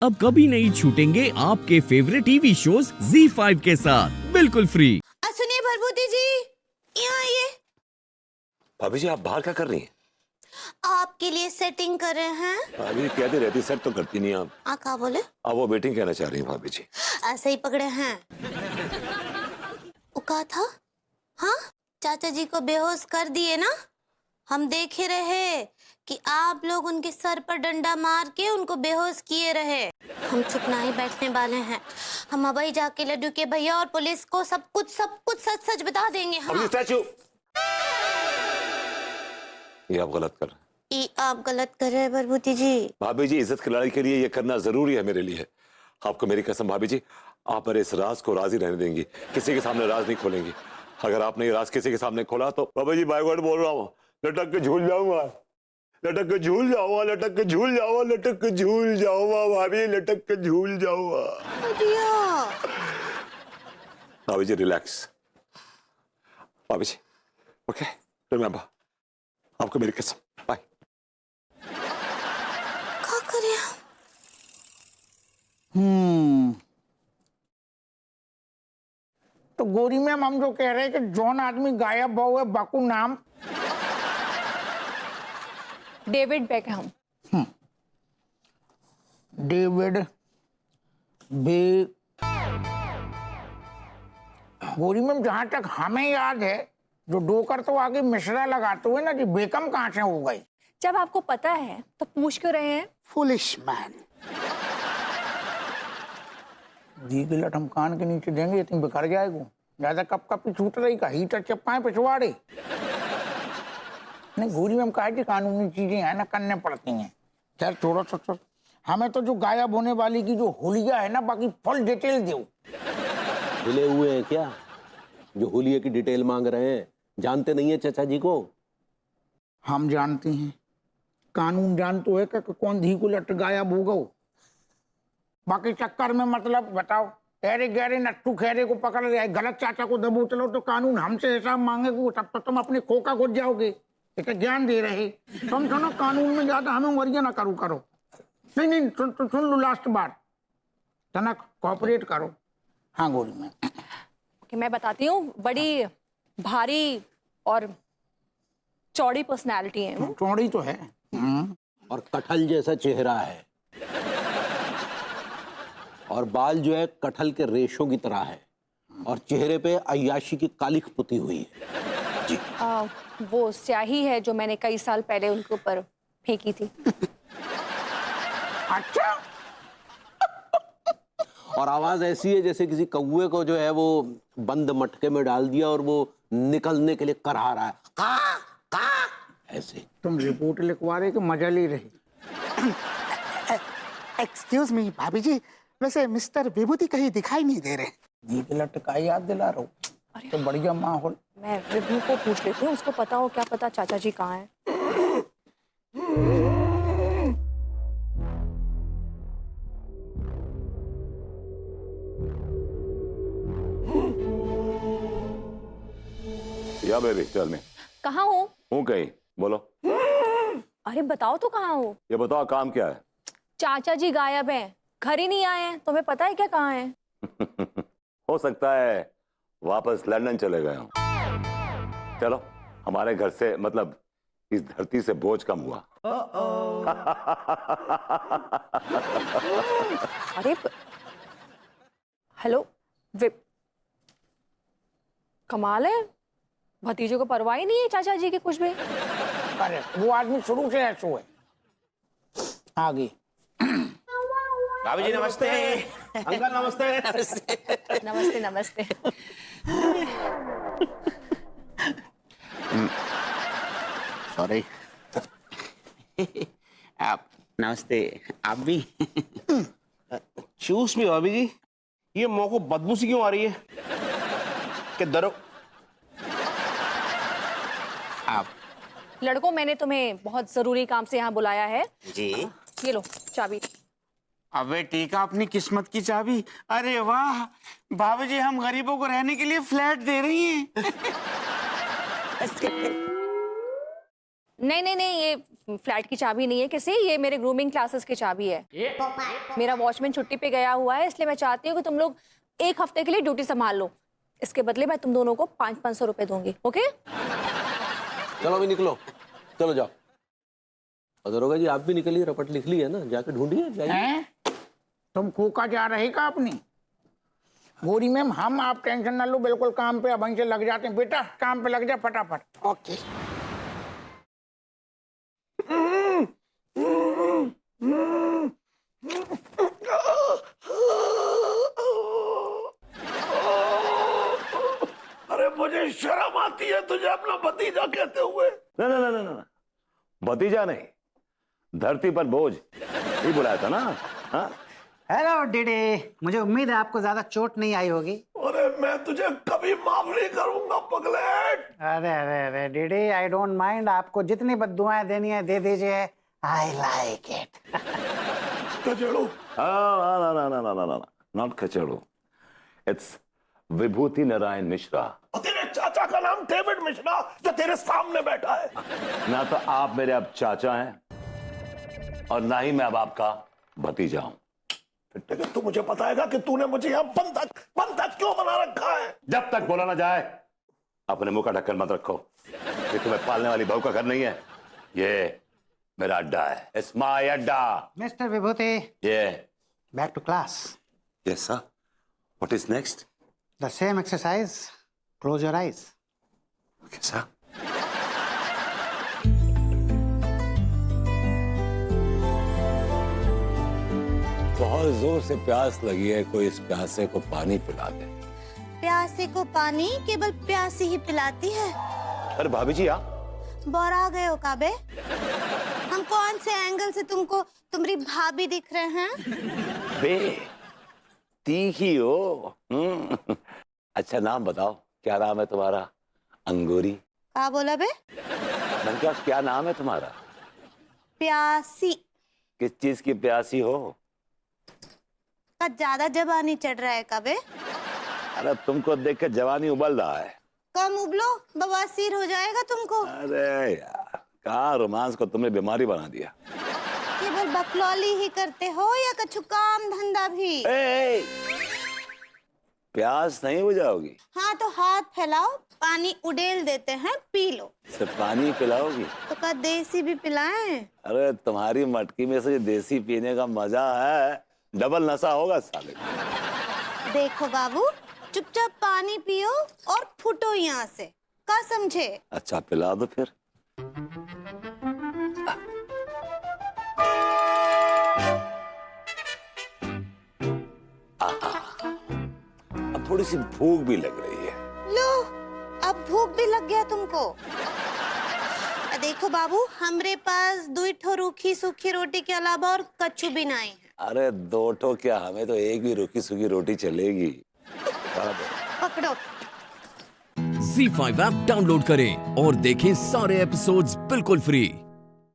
अब कभी नहीं छूटेंगे आपके फेवरेट टीवी शोज ZEE5 के साथ बिल्कुल फ्री। सुनिए भरभूति जी, यहाँ आइए। भाभी जी, आप बाहर क्या कर रही हैं? आपके लिए सेटिंग कर रहे हैं। भाभी कहती रहती, सेट तो करती नहीं आप। कहा बोले? आप वो बेटिंग कहना चाह रही हैं भाभी जी। ऐसे ही पकड़े हैं। वो कहा था, हाँ चाचा जी को बेहोश कर दिए ना। हम देखे रहे कि आप लोग उनके सर पर डंडा मार के उनको बेहोश किए रहे। हम चुप ना ही बैठने वाले हैं। हम अभी जाके लड्डू के भैया और पुलिस को सब कुछ सच सच बता देंगे। हाँ। स्टैचू, ये आप गलत कर रहे हैं। ये आप गलत कर रहे हैं भरभूति जी। भाभी जी, इज्जत की लड़ाई के लिए ये करना जरूरी है मेरे लिए। आपको मेरी कसम भाभी जी, आप मेरे इस राज को राज ही रहने देंगी, किसी के सामने राज नहीं खोलेंगी। अगर आपने ये राज किसी के सामने खोला तो भाभी जी बाय वर्ड बोल रहा हूँ, लटक के झूल जाऊंगा, लटक के झूल जाऊंगा, लटक के झूल जाऊंगा, लटक के झूल जाऊंगा भाभी, लटक के झूल जाऊंगा। भाभी जी रिलैक्स। भाभी जी ओके, रिमेंबर, आपको मेरी कसम, बाय। क्या करें? तो गोरी मैम, हम जो कह रहे हैं कि जॉन आदमी गायब हुआ है, बाकू नाम डेविड बेकहम। डेविड बे गोरी मैम, जहां तक हमें याद है, जो डोकर तो आगे मिश्रा लगाते हुए ना कि बेकम कहां से हो गई। जब आपको पता है तो पूछ क्यों रहे हैं? Foolish man. दी गिलट हम कान के नीचे देंगे, तुम बिखर जाएगो। ज्यादा कप कप छूट रही का हीटर चप्पाएं पिछवाड़े। नहीं गोरी मैम, कहा कि कानूनी चीजें हैं ना, करने पड़ती हैं। खैर छोड़ो छोड़ो, हमें तो जो गायब होने वाली की जो हुलिया है ना, बाकी फुल डिटेल दो। मिले हुए हैं क्या जो हुलिये की डिटेल मांग रहे हैं? जानते नहीं है चाचा जी को? हम जानते हैं, कानून जानते है कि कौन धी को लट गायब होगा। बाकी चक्कर में मतलब बताओ, अरे गहरे नट्टू खैरे को पकड़ रहे, गलत चाचा को दबो चलो तो कानून हमसे हिसाब मांगेगा, तब तो तुम अपने खोका घुस जाओगे। एक ज्ञान दे रहे तुम, सुनो कानून में ज्यादा हमें वरिया ना करो। नहीं सुन लो लास्ट बार, तना कॉपरेट करो। हाँ गोरी में कि मैं बताती हूँ, बड़ी भारी और चौड़ी पर्सनालिटी है वो। चौड़ी तो है और कटहल जैसा चेहरा है, और बाल जो है कटहल के रेशों की तरह है, और चेहरे पे अय्याशी की कालिख पुती हुई है जी। वो स्याही है जो मैंने कई साल पहले उनके ऊपर फेंकी थी। अच्छा। और आवाज ऐसी है जैसे किसी कौवे को जो है वो बंद मटके में डाल दिया और वो निकलने के लिए करहा रहा है, का, का, ऐसे। तुम रिपोर्ट लिखवा रहे कि मजा ले रहे? एक्सक्यूज मी भाभी जी, वैसे मिस्टर विभूति कहीं दिखाई नहीं दे रहे। जी गिलट का याद दिला रहा हूँ तो बढ़िया माहौल। मैं विभू को पूछ लेती हूँ, उसको पता हो, क्या पता चाचा जी कहाँ हैं। या बेबी टेल मी। कहाँ हो? हूँ कहीं, बोलो। अरे बताओ तो कहाँ हो? ये बताओ काम क्या है? चाचा जी गायब हैं, घर ही नहीं आए हैं। तुम्हें पता है क्या कहाँ हैं? हो सकता है वापस लंदन चले गए हो। चलो, हमारे घर से मतलब इस धरती से बोझ कम हुआ। अरे हेलो कमाल है, भतीजे को परवाह ही नहीं है चाचा जी के कुछ भी। अरे वो आदमी शुरू से ऐसा है। आगे भाभी जी नमस्ते। अंकल नमस्ते। नमस्ते नमस्ते। सॉरी। आप नमस्ते। आप भी चूस भी भाभी जी, ये मुंह को बदबू सी क्यों आ रही है? कि दरो आप लड़कों, मैंने तुम्हें बहुत जरूरी काम से यहाँ बुलाया है। जी। ये लो चाबी। अबे टीका, अपनी किस्मत की चाबी। अरे वाह भाभी जी, हम गरीबों को रहने के लिए फ्लैट दे रही हैं। नहीं नहीं नहीं, ये फ्लैट की चाबी नहीं है किसी, ये मेरे ग्रूमिंग क्लासेस की चाबी है। मेरा वॉचमैन छुट्टी पे गया हुआ है, इसलिए मैं चाहती हूँ कि तुम लोग 1 हफ्ते के लिए ड्यूटी संभाल लो। इसके बदले मैं तुम दोनों को 500-500 रुपए दूंगी। ओके? चलो अभी निकलो, चलो जाओ। और दरोगा जी आप भी निकलिए, रपट लिख ली है ना, जाके ढूंढिए जाइए। हैं? तुम खोका जा रहे का अपनी? गोरी मैम, हम आप टेंशन ना लो, बिल्कुल काम पे अब से लग जाते हैं। बेटा काम पे लग जा फटाफट। ओके। अरे मुझे शर्म आती है तुझे अपना भतीजा कहते हुए। ना ना ना ना ना, भतीजा नहीं, धरती पर बोझ ही बुलाया था ना। हाँ? हेलो डीडी, मुझे उम्मीद है आपको ज्यादा चोट नहीं आई होगी। अरे मैं तुझे कभी माफ नहीं करूंगा पगलेट। अरे अरे अरे डीडी, आई डोंट माइंड, आपको जितनी बद्दुआएं देनी है दे दीजिए, आई लाइक इट। कचड़ू? ना ना ना ना ना ना, नॉट कचड़ू, इट्स विभूति नारायण मिश्रा। तेरे चाचा का नाम डेविड मिश्रा, जो तेरे सामने बैठा है। ना तो आप मेरे अब चाचा हैं और ना ही मैं अब आपका भतीजा हूं। फिर तू मुझे बताएगा कि तूने मुझे यहाँ बंधक क्यों बना रखा है? जब तक बोला ना जाए अपने मुंह का ढक्कन मत रखो। ये तुम्हें पालने वाली बहू का घर नहीं है, ये मेरा अड्डा है। It's my adda. Mister Vibhuti, ये back to class. Yes sir. What is next? The same exercise, close your eyes. Okay sir. बहुत जोर से प्यास लगी है, कोई इस प्यासे को पानी पिला दे। प्यासे को पानी केवल प्यासी ही पिलाती है। अरे भाभी जी आप बोरा गए हो काबे? हम कौन से एंगल से तुमको तुम्हारी भाभी दिख रहे हैं? बे तीखी हो। अच्छा नाम बताओ, क्या नाम है तुम्हारा? अंगूरी? क्या बोला बे? मैंने कहा क्या नाम है तुम्हारा? प्यासी। किस चीज की प्यासी हो? का ज्यादा जवानी चढ़ रहा है काबे? अरे तुमको देख के जवानी उबल रहा है। कम उबलो, बवासीर हो जाएगा तुमको। अरे यार, कहाँ रोमांस को तुमने बीमारी बना दिया। केवल बकलौली ही करते हो या कछु काम धंधा भी? ए, प्यास नहीं बुझाओगी? हाँ तो हाथ फैलाओ, पानी उडेल देते हैं, पी लो। सिर्फ पानी पिलाओगी? तो का देसी भी पिलाएं? अरे तुम्हारी मटकी में से देसी पीने का मजा है, डबल नशा होगा साले। देखो बाबू, चुपचाप पानी पियो और फुटो यहाँ से, का समझे? अच्छा पिला दो फिर। अब थोड़ी सी भूख भी लग रही है। लो, अब भूख भी लग गया तुमको। देखो बाबू, हमरे पास 2 ठो रूखी सूखी रोटी के अलावा और कच्चू भी नहीं है। अरे 2 ठो क्या, हमें तो एक भी रूखी सूखी रोटी चलेगी। पकड़ो। Z5 ऐप डाउनलोड करें और देखें सारे एपिसोड्स बिल्कुल फ्री।